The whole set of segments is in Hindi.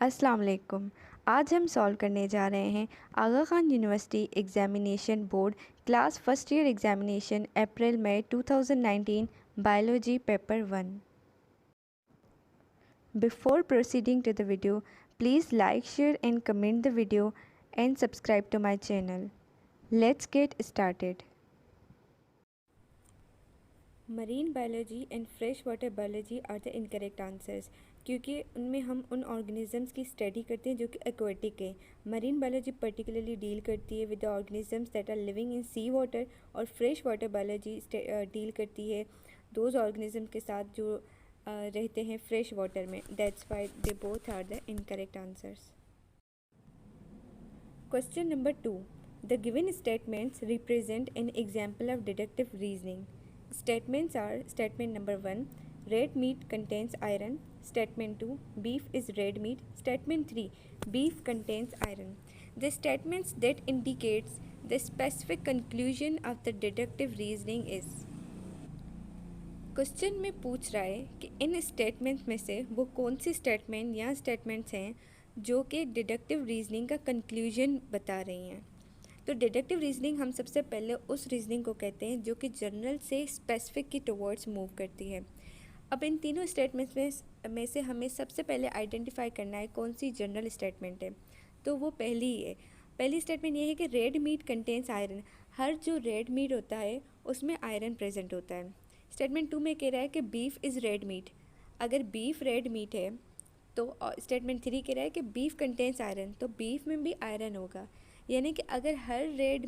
अस्सलाम वालेकुम। आज हम सॉल्व करने जा रहे हैं Aga Khan university examination board class first year examination April May 2019 biology paper 1। Before proceeding to the video, please like, share and comment the video and subscribe to my channel. Let's get started. Marine biology and fresh water biology are the incorrect answers, क्योंकि उनमें हम उन ऑर्गेनिजम्स की स्टडी करते हैं जो कि एक्वेटिक है। मरीन बायोलॉजी पर्टिकुलरली डील करती है with the organisms that are living in sea water, और फ्रेश वाटर बायोलॉजी डील करती है दोज ऑर्गेनिज्म के साथ जो रहते हैं फ्रेश वाटर में। That's why they both are the incorrect answers. Question number 2. The given statements represent an example of deductive reasoning. Statements are: statement number 1, red meat contains iron. Statement 2, beef is red meat. Statement 3, beef contains iron. The statements that indicates the specific conclusion of the deductive reasoning is. Question में पूछ रहा है कि इन स्टेटमेंट्स में से वो कौन सी स्टेटमेंट या स्टेटमेंट्स हैं जो कि डिडक्टिव रीजनिंग का कंक्लूजन बता रही हैं। तो डिडक्टिव रीजनिंग हम सबसे पहले उस रीजनिंग को कहते हैं जो कि जनरल से स्पेसिफिक की टुवर्ड्स मूव करती है। अब इन तीनों स्टेटमेंट्स में से हमें सबसे पहले आइडेंटिफाई करना है कौन सी जनरल स्टेटमेंट है। तो वो पहली ही है। पहली स्टेटमेंट ये है कि रेड मीट कंटेन्स आयरन। हर जो रेड मीट होता है उसमें आयरन प्रेजेंट होता है। स्टेटमेंट 2 में कह रहा है कि बीफ इज़ रेड मीट। अगर बीफ रेड मीट है तो स्टेटमेंट 3 कह रहा है कि बीफ कंटेन्स आयरन, तो बीफ में भी आयरन होगा। यानी कि अगर हर रेड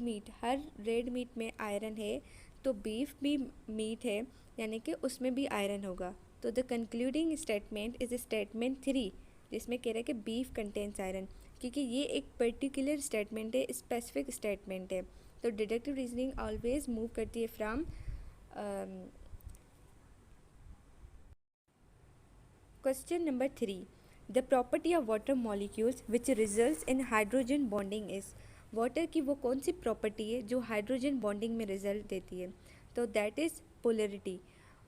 मीट में आयरन है तो बीफ भी मीट है, यानी कि उसमें भी आयरन होगा। तो the concluding statement is statement 3, जिसमें कह रहा है कि बीफ कंटेन्स आयरन, क्योंकि ये एक पर्टिकुलर स्टेटमेंट है, स्पेसिफिक स्टेटमेंट है। तो डिडक्टिव रीजनिंग ऑलवेज मूव करती है from Question number 3. The property of water molecules which results in hydrogen bonding is. Water की वो कौन सी प्रॉपर्टी है जो हाइड्रोजन बॉन्डिंग में रिजल्ट देती है? तो दैट इज़ पोलरिटी।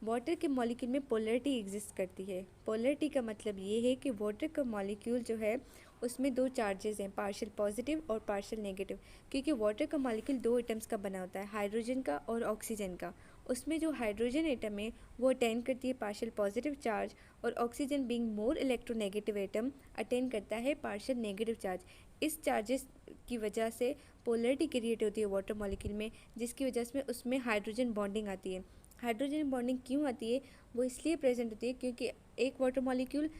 वाटर के मॉलिक्यूल में पोलरिटी एग्जिस्ट करती है। पोलरिटी का मतलब ये है कि वाटर का मॉलिक्यूल जो है उसमें दो चार्जेस हैं, पार्शियल पॉजिटिव और पार्शियल नेगेटिव। क्योंकि वाटर का मॉलिक्यूल दो एटम्स का बना होता है, हाइड्रोजन का और ऑक्सीजन का। उसमें जो हाइड्रोजन एटम है वो अटेन करती है पार्शियल पॉजिटिव चार्ज, और oxygen being more electronegative atom attain करता है पार्शियल नेगेटिव चार्ज। इस चार्जेस की वजह से पोलरिटी क्रिएट होती है वाटर मॉलिक्यूल में, जिसकी वजह से उसमें हाइड्रोजन बॉन्डिंग आती है। हाइड्रोजन बॉन्डिंग क्यों आती है? वो इसलिए प्रेजेंट होती है क्योंकि एक वाटर मॉलिक्यूल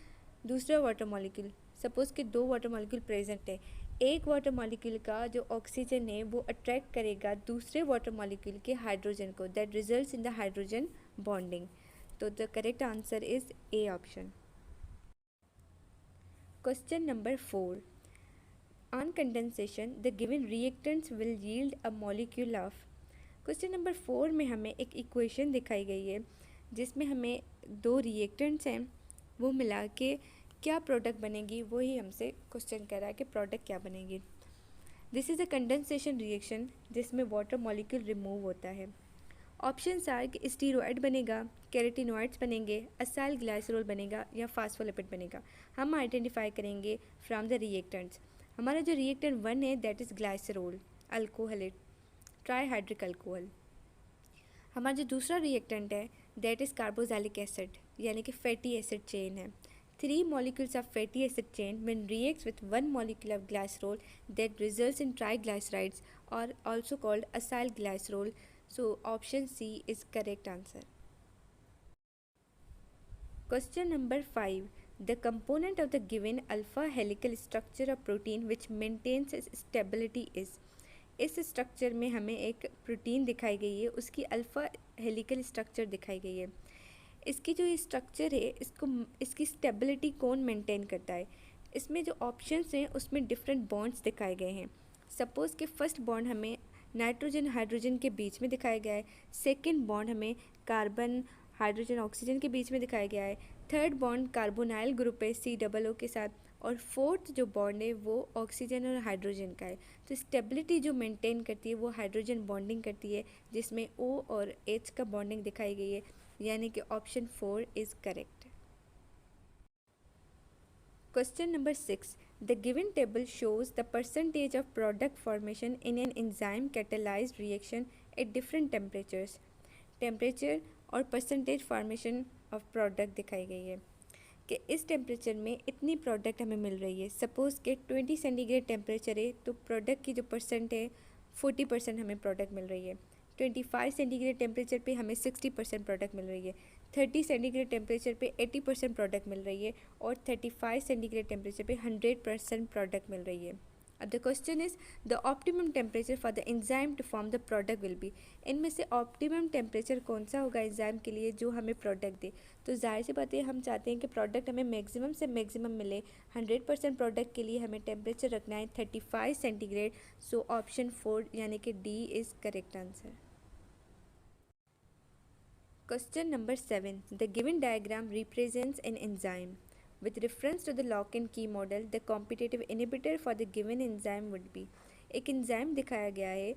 दूसरा वाटर मॉलिक्यूल, सपोज़ कि दो वाटर मॉलिक्यूल प्रेजेंट है, एक वाटर मॉलिक्यूल का जो ऑक्सीजन है वो अट्रैक्ट करेगा दूसरे वाटर मॉलिक्यूल के हाइड्रोजन को, that results in the hydrogen bonding. तो the correct answer is A option. Question number 4. On condensation, the given reactants will yield a molecule of. Question number 4 में हमें एक इक्वेशन दिखाई गई है जिसमें हमें दो रिएक्टेंट्स हैं, वो मिला के क्या प्रोडक्ट बनेगी, वही हमसे क्वेश्चन कर रहा है कि प्रोडक्ट क्या बनेगी। This is a condensation reaction जिसमें वाटर मॉलिक्यूल रिमूव होता है। ऑप्शंस आर कि स्टीरोइड बनेगा, कैरेटिनोइड्स बनेंगे, असाइल ग्लाइसरोल बनेगा या फास्फोलिपिड बनेगा। हम आइडेंटिफाई करेंगे फ्रॉम द रिएक्टेंट्स। हमारा जो रिएक्टेंट 1 है that is glycerol alcohol, trihydric alcohol. हमारा जो दूसरा रिएक्टेंट है दैट इज़ कार्बोक्सिलिक एसिड, यानी कि फैटी एसिड चेन है। 3 molecules of fatty acid chain when reacts with 1 molecule of glycerol that results in triglycerides, or also called acyl glycerol. So option C is correct answer. Question number 5. The component of the given alpha helical structure of protein which maintains its stability is. इस स्ट्रक्चर में हमें एक प्रोटीन दिखाई गई है, उसकी अल्फ़ा हेलिकल स्ट्रक्चर दिखाई गई है। इसकी जो ये स्ट्रक्चर है इसकी स्टेबिलिटी कौन मेंटेन करता है? इसमें जो ऑप्शंस हैं उसमें डिफरेंट बॉन्ड्स दिखाए गए हैं। सपोज़ कि फर्स्ट बॉन्ड हमें नाइट्रोजन हाइड्रोजन के बीच में दिखाया गया है, सेकंड बॉन्ड हमें कार्बन हाइड्रोजन ऑक्सीजन के बीच में दिखाया गया है, थर्ड बॉन्ड कार्बोनाइल ग्रुप है COO के साथ, और फोर्थ जो बॉन्ड है वो ऑक्सीजन और हाइड्रोजन का है। तो स्टेबिलिटी जो मेंटेन करती है वो हाइड्रोजन बॉन्डिंग करती है, जिसमें O और H का बॉन्डिंग दिखाई गई है, यानी कि option 4 is correct. Question number 6. The given table shows the percentage of product formation in an enzyme catalyzed reaction at different temperatures. Temperature और परसेंटेज फॉर्मेशन ऑफ प्रोडक्ट दिखाई गई है कि इस टेम्परेचर में इतनी प्रोडक्ट हमें मिल रही है। सपोज़ कि 20 सेंटीग्रेड टेम्परेचर है तो प्रोडक्ट की जो परसेंट है 40% हमें प्रोडक्ट मिल रही है। 25 सेंटीग्रेड टेम्परेचर पे हमें 60% प्रोडक्ट मिल रही है। 30 सेंटीग्रेड टेम्परेचर पे 80% प्रोडक्ट मिल रही है और 35 सेंटीग्रेड टेम्परेचर पे 100% प्रोडक्ट मिल रही है। अब the question is the optimum temperature for the enzyme to form the product will be. इनमें से ऑप्टिमम टेम्परेचर कौन सा होगा एंजाइम के लिए जो हमें प्रोडक्ट दे। तो जाहिर सी बात है हम चाहते हैं कि प्रोडक्ट हमें मैक्सिमम से मैक्सिमम मिले। 100% प्रोडक्ट के लिए हमें टेम्परेचर रखना है 35 सेंटीग्रेड। सो ऑप्शन 4 यानी कि D is correct answer. Question number 7. The given diagram represents an enzyme. With reference to the lock and key model, the competitive inhibitor for the given enzyme would be. एक enzyme दिखाया गया है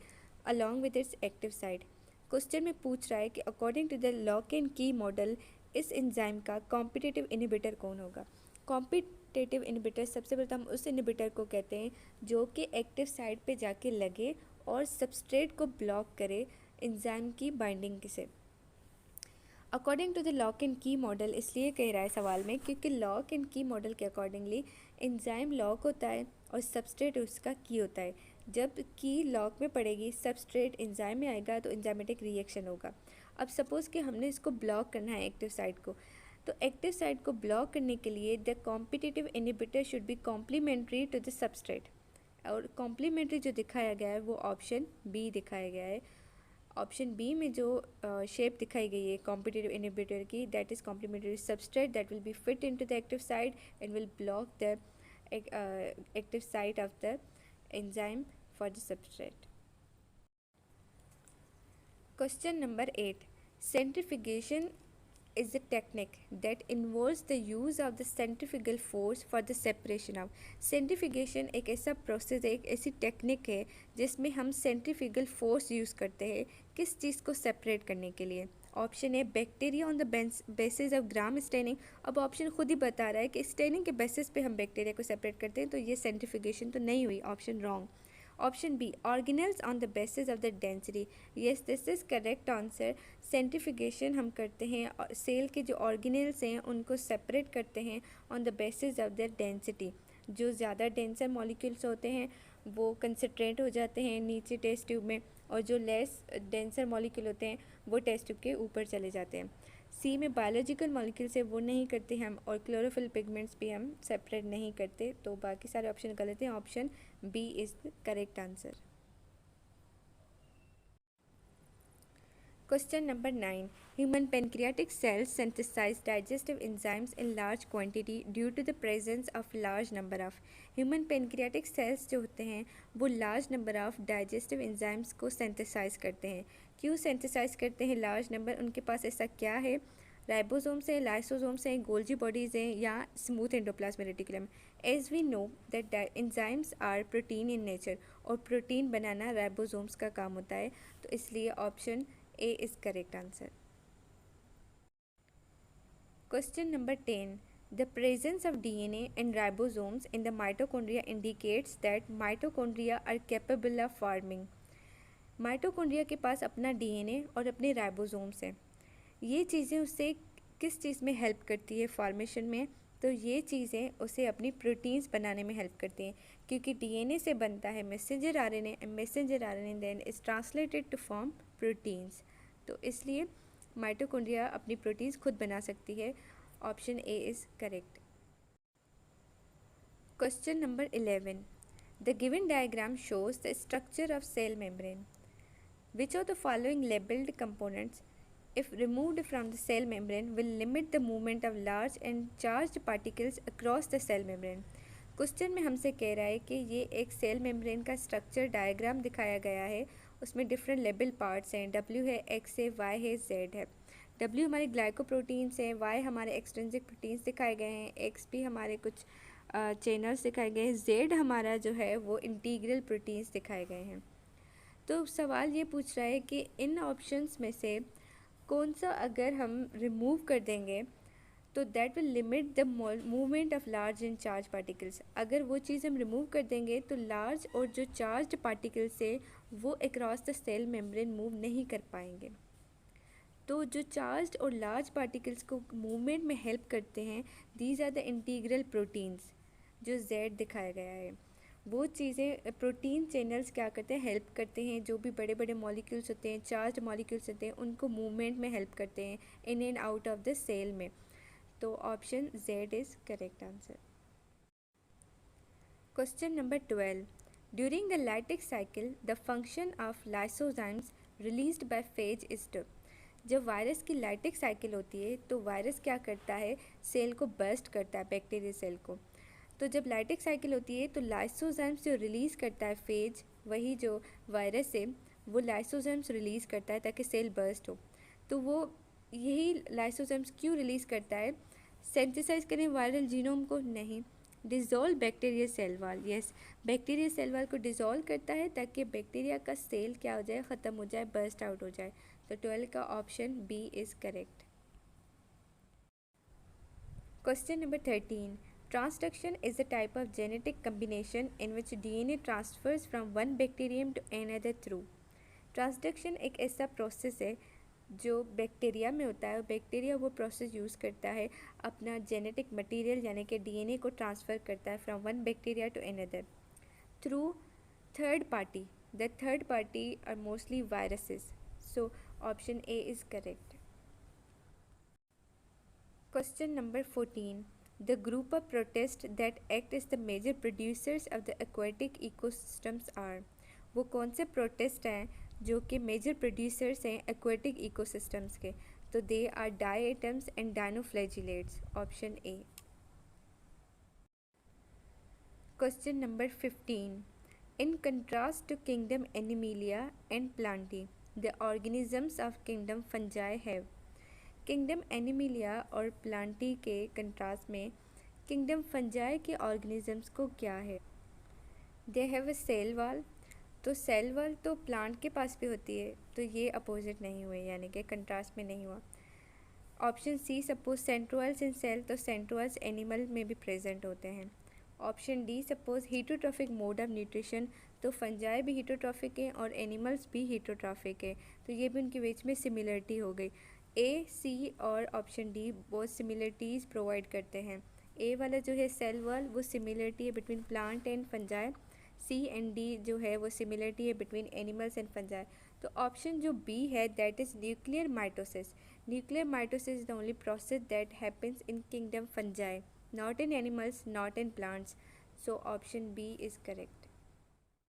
along with its active site. Question में पूछ रहा है कि according to the lock and key model इस एंजाइम का कॉम्पिटिटिव इनहिबिटर कौन होगा। कॉम्पिटिटिव इनहिबिटर सबसे पहले हम उस इनहिबिटर को कहते हैं जो कि एक्टिव साइट पे जाके लगे और सबस्ट्रेट को ब्लॉक करे एंजाइम की बाइंडिंग से। According to the lock and key model इसलिए कह रहा है सवाल में क्योंकि लॉक एंड की मॉडल के अकॉर्डिंगली एंजाइम लॉक होता है और सबस्ट्रेट उसका की होता है। जब की लॉक में पड़ेगी सबस्ट्रेट एंजाइम में आएगा तो एंजाइमेटिक रिएक्शन होगा। अब सपोज़ कि हमने इसको ब्लॉक करना है एक्टिव साइट को, तो एक्टिव साइट को ब्लॉक करने के लिए the competitive inhibitor should be complementary to the substrate. और कॉम्प्लीमेंट्री जो दिखाया गया है वो ऑप्शन बी दिखाया गया है। ऑप्शन बी में जो शेप दिखाई गई है कॉम्पिटिटिव इनहिबिटर की, that is complementary substrate that will be fit into the active site and will block the active site of the enzyme for the substrate. Question number 8. Centrifugation is a technique that involves the use of the centrifugal force for the separation of. Centrifugation एक ऐसा प्रोसेस है, एक ऐसी टेक्निक है जिसमें हम सेंट्रीफ्यूगल फोर्स यूज़ करते हैं किस चीज़ को सेपरेट करने के लिए। ऑप्शन है bacteria on the basis of gram staining. अब ऑप्शन खुद ही बता रहा है कि स्टेनिंग के बेसिस पे हम बैक्टीरिया को सेपरेट करते हैं, तो ये सेंट्रीफ्यूगेशन तो नहीं हुई, option wrong. Option B organelles on the basis of the density. Yes this is correct answer. Centrifugation हम करते हैं सेल के जो ऑर्गेनेल्स हैं उनको सेपरेट करते हैं on the basis of their density. जो ज़्यादा डेंसर मॉलिक्यूल्स होते हैं वो कंसनट्रेट हो जाते हैं नीचे टेस्ट ट्यूब में, और जो लेस डेंसर मॉलिक्यूल होते हैं वो टेस्ट ट्यूब के ऊपर चले जाते हैं। सी में बायोलॉजिकल मॉलिक्यूल्स है वो नहीं करते हम, और क्लोरोफिल पिगमेंट्स भी हम सेपरेट नहीं करते, तो बाकी सारे ऑप्शन गलत हैं। Option B is the correct answer. Question number 9. Human pancreatic cells synthesize digestive enzymes in large quantity due to the presence of large number of. Human pancreatic cells जो होते हैं वो large number of digestive enzymes को synthesize करते हैं। क्यों synthesize करते हैं large number? उनके पास ऐसा क्या है? राइबोसोम्स हैं, लाइसोसोम्स हैं, गोल्जी बॉडीज़ हैं या smooth endoplasmic reticulum. As we know that enzymes are protein in nature, और प्रोटीन बनाना राइबोसोम्स का काम होता है, तो इसलिए option A is correct answer. Question number 10. The presence of DNA and ribosomes in the mitochondria indicates that mitochondria are capable of forming. Mitochondria के पास अपना DNA और अपने राइबोसोम्स हैं। ये चीज़ें उससे किस चीज़ में हेल्प करती है फॉर्मेशन में? तो ये चीज़ें उसे अपनी प्रोटीन्स बनाने में हेल्प करती हैं, क्योंकि DNA से बनता है messenger RNA, and messenger RNA then is translated to form proteins. तो इसलिए माइटोकॉन्ड्रिया अपनी प्रोटीन्स खुद बना सकती है। Option A is correct. Question number 11. The given diagram shows the structure of cell membrane. Which of the following labelled components if removed from the cell membrane will limit the movement of large and charged particles across the cell membrane. Question में हमसे कह रहा है कि ये एक सेल मेम्ब्रेन का स्ट्रक्चर डायग्राम दिखाया गया है, उसमें डिफरेंट लेबल पार्ट्स हैं, W है, X है, Y है, Z है। W हमारे ग्लाइकोप्रोटीन्स हैं, Y हमारे एक्सट्रिंसिक प्रोटीन्स दिखाए गए हैं, X भी हमारे कुछ चेनल्स दिखाए गए हैं, Z हमारा जो है वो इंटीग्रल प्रोटीन्स दिखाए गए हैं। तो सवाल ये पूछ रहा है कि इन ऑप्शंस में से कौन सा अगर हम रिमूव कर देंगे तो that will limit the movement of large and charge particles. अगर वो चीज़ हम रिमूव कर देंगे तो लार्ज और जो चार्ज पार्टिकल्स है वो across the cell membrane move नहीं कर पाएंगे। तो जो चार्ज और लार्ज पार्टिकल्स को मूवमेंट में हेल्प करते हैं, these are the integral proteins, जो जेड दिखाया गया है। वो चीज़ें प्रोटीन चैनल्स क्या करते हैं, हेल्प करते हैं, जो भी बड़े बड़े मॉलिक्यूल्स होते हैं, चार्ज मॉलिक्यूल्स होते हैं, उनको मूवमेंट में हेल्प करते हैं in and out of the cell में। तो option Z is correct answer. Question number 12. During the lactic cycle, the function of lysozymes released by phage is to। जब वायरस की लैक्टिक साइकिल होती है तो वायरस क्या करता है, सेल को बर्स्ट करता है, बैक्टीरिया सेल को। तो जब लैक्टिक साइकिल होती है तो लाइसोजाइम्स जो रिलीज़ करता है फेज, वही जो वायरस है वो लाइसोजाइम्स रिलीज़ करता है ताकि सेल बर्स्ट हो। तो वो यही लाइसोजाइम्स क्यों रिलीज़ करता है, सेंथिसाइज करें वायरल जीनोम को, नहीं, dissolve bacteria cell wall, yes, bacteria cell wall को डिज़ोल्व करता है ताकि बैक्टीरिया का सेल क्या हो जाए, ख़त्म हो जाए, बर्स्ट आउट हो जाए। तो 12 का option B is correct. Question number 13. Transduction is a type of genetic combination in which DNA transfers from one bacterium to another through। Transduction एक ऐसा प्रोसेस है जो बैक्टीरिया में होता है। बैक्टीरिया वो प्रोसेस यूज़ करता है, अपना जेनेटिक मटेरियल यानी कि डीएनए को ट्रांसफ़र करता है from one bacteria to another through third party. The third party are mostly viruses. So option A is correct. Question number 14. The group of protists that act as the major producers of the aquatic ecosystems are। वो कौन से प्रोटिस्ट हैं जो कि मेजर प्रोड्यूसर्स हैं एक्वेटिक इकोसिस्टम्स के, तो they are diatoms and dinoflagellates, option A. Question number 15. In contrast to kingdom Animalia and Plantae, the organisms of kingdom Fungi have। Kingdom Animalia और प्लांटी के कंट्रास्ट में किंगडम फंजाई के ऑर्गेनिजम्स को क्या है, they have a cell wall. तो सेल वाल तो प्लांट के पास भी होती है, तो ये अपोजिट नहीं हुए, यानी कि कंट्रास्ट में नहीं हुआ। Option C, suppose centroids in cell, तो सेंट्रोइड्स एनिमल में भी प्रेजेंट होते हैं। Option D, suppose heterotrophic mode of nutrition, तो फंजाई भी हीटोट्रॉफिक है और एनिमल्स भी हीटोट्रॉफिक है, तो ये भी उनके बीच में सिमिलरिटी हो गई। ए, सी और ऑप्शन डी बहुत सिमिलरिटीज़ प्रोवाइड करते हैं। ए वाला जो है सेल वाल वो सिमिलरिटी है between plant and fungi, C and D जो है वो सिमिलरिटी है बिटवीन एनिमल्स एंड फंजाई। तो ऑप्शन जो बी है that is nuclear mitosis. Nuclear mitosis is the only process that happens in kingdom fungi, not in animals, not in plants. So option B is correct.